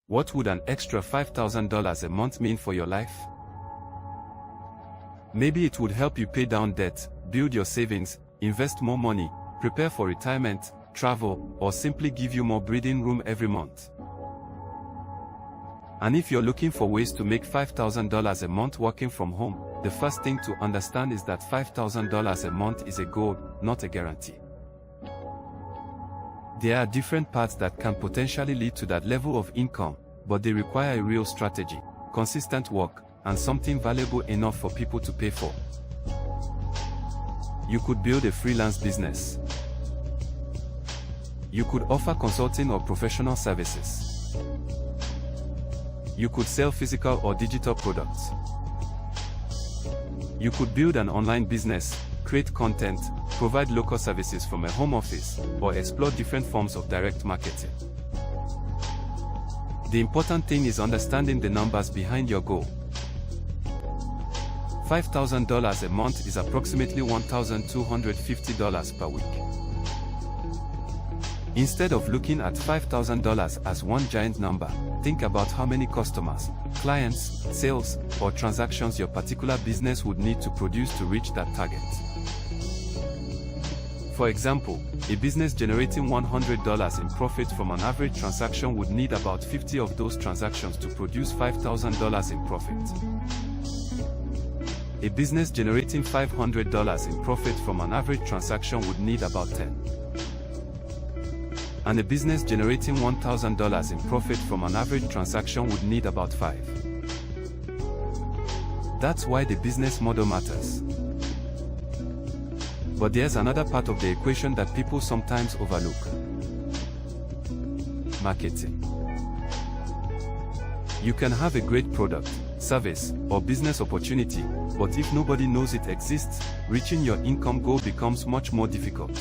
What would an extra $5,000 a month mean for your life? Maybe it would help you pay down debt, build your savings, invest more money, prepare for retirement, travel, or simply give you more breathing room every month. And if you're looking for ways to make $5,000 a month working from home, the first thing to understand is that $5,000 a month is a goal, not a guarantee. There are different paths that can potentially lead to that level of income, but they require a real strategy, consistent work, and something valuable enough for people to pay for. You could build a freelance business. You could offer consulting or professional services. You could sell physical or digital products. You could build an online business, create content, provide local services from a home office, or explore different forms of direct marketing. The important thing is understanding the numbers behind your goal. $5,000 a month is approximately $1,250 per week. Instead of looking at $5,000 as one giant number, think about how many customers, clients, sales, or transactions your particular business would need to produce to reach that target. For example, a business generating $100 in profit from an average transaction would need about 50 of those transactions to produce $5,000 in profit. A business generating $500 in profit from an average transaction would need about 10. And a business generating $1,000 in profit from an average transaction would need about 5. That's why the business model matters. But there's another part of the equation that people sometimes overlook. Marketing. You can have a great product, service, or business opportunity, but if nobody knows it exists, reaching your income goal becomes much more difficult.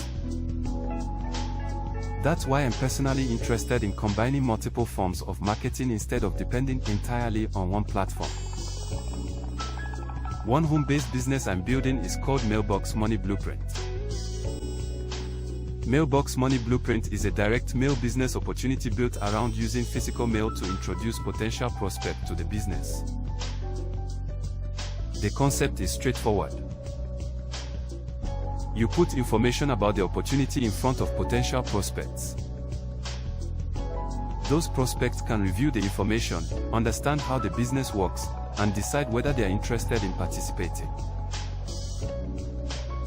That's why I'm personally interested in combining multiple forms of marketing instead of depending entirely on one platform. One home-based business I'm building is called Mailbox Money Blueprint. Mailbox Money Blueprint is a direct mail business opportunity built around using physical mail to introduce potential prospects to the business. The concept is straightforward. You put information about the opportunity in front of potential prospects. Those prospects can review the information, understand how the business works, and decide whether they are interested in participating.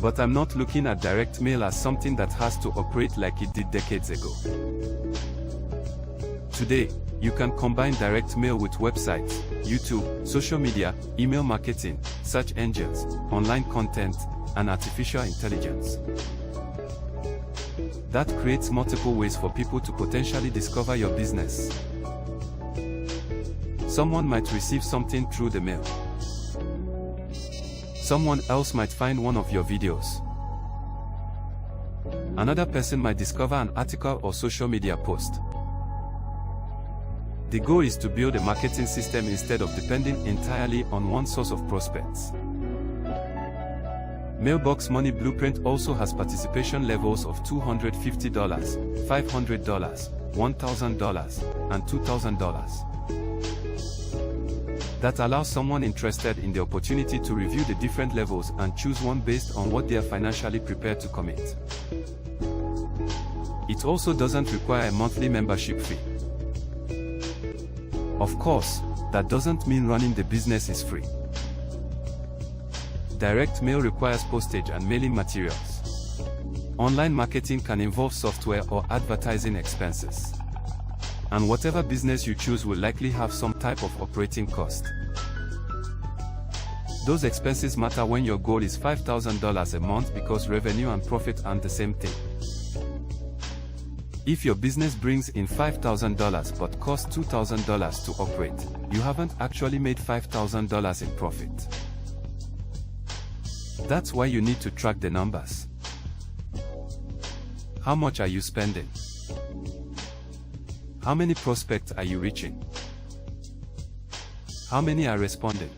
But I'm not looking at direct mail as something that has to operate like it did decades ago. Today, you can combine direct mail with websites, YouTube, social media, email marketing, search engines, online content, and artificial intelligence. That creates multiple ways for people to potentially discover your business. Someone might receive something through the mail. Someone else might find one of your videos. Another person might discover an article or social media post. The goal is to build a marketing system instead of depending entirely on one source of prospects. Mailbox Money Blueprint also has participation levels of $250, $500, $1,000, and $2,000. That allows someone interested in the opportunity to review the different levels and choose one based on what they are financially prepared to commit. It also doesn't require a monthly membership fee. Of course, that doesn't mean running the business is free. Direct mail requires postage and mailing materials. Online marketing can involve software or advertising expenses. And whatever business you choose will likely have some type of operating cost. Those expenses matter when your goal is $5,000 a month because revenue and profit aren't the same thing. If your business brings in $5,000 but costs $2,000 to operate, you haven't actually made $5,000 in profit. That's why you need to track the numbers. How much are you spending? How many prospects are you reaching? How many are responding?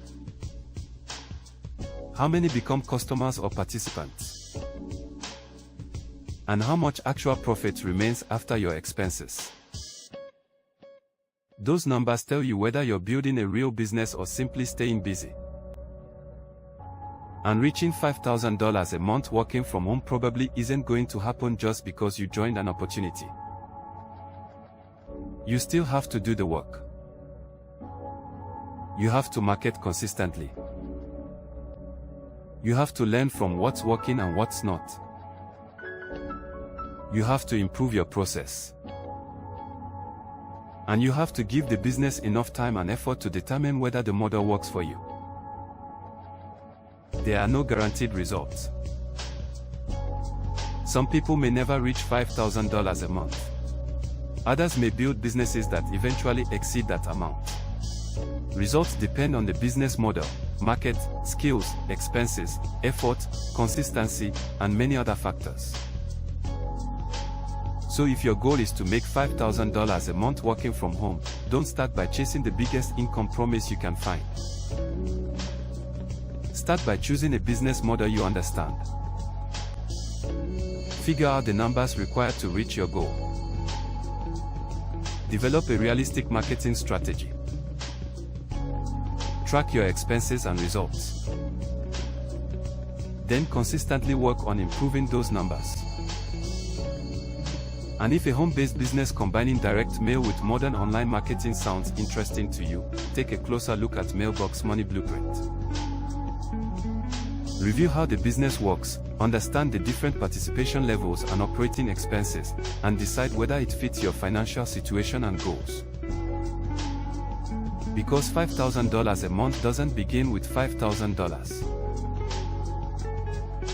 How many become customers or participants? And how much actual profit remains after your expenses? Those numbers tell you whether you're building a real business or simply staying busy. And reaching $5,000 a month working from home probably isn't going to happen just because you joined an opportunity. You still have to do the work. You have to market consistently. You have to learn from what's working and what's not. You have to improve your process. And you have to give the business enough time and effort to determine whether the model works for you. There are no guaranteed results. Some people may never reach $5,000 a month. Others may build businesses that eventually exceed that amount. Results depend on the business model, market, skills, expenses, effort, consistency, and many other factors. So if your goal is to make $5,000 a month working from home, don't start by chasing the biggest income promise you can find. Start by choosing a business model you understand. Figure out the numbers required to reach your goal. Develop a realistic marketing strategy. Track your expenses and results. Then consistently work on improving those numbers. And if a home-based business combining direct mail with modern online marketing sounds interesting to you, take a closer look at Mailbox Money Blueprint. Review how the business works, understand the different participation levels and operating expenses, and decide whether it fits your financial situation and goals. Because $5,000 a month doesn't begin with $5,000.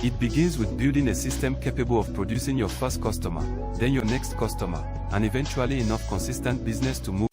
It begins with building a system capable of producing your first customer, then your next customer, and eventually enough consistent business to move.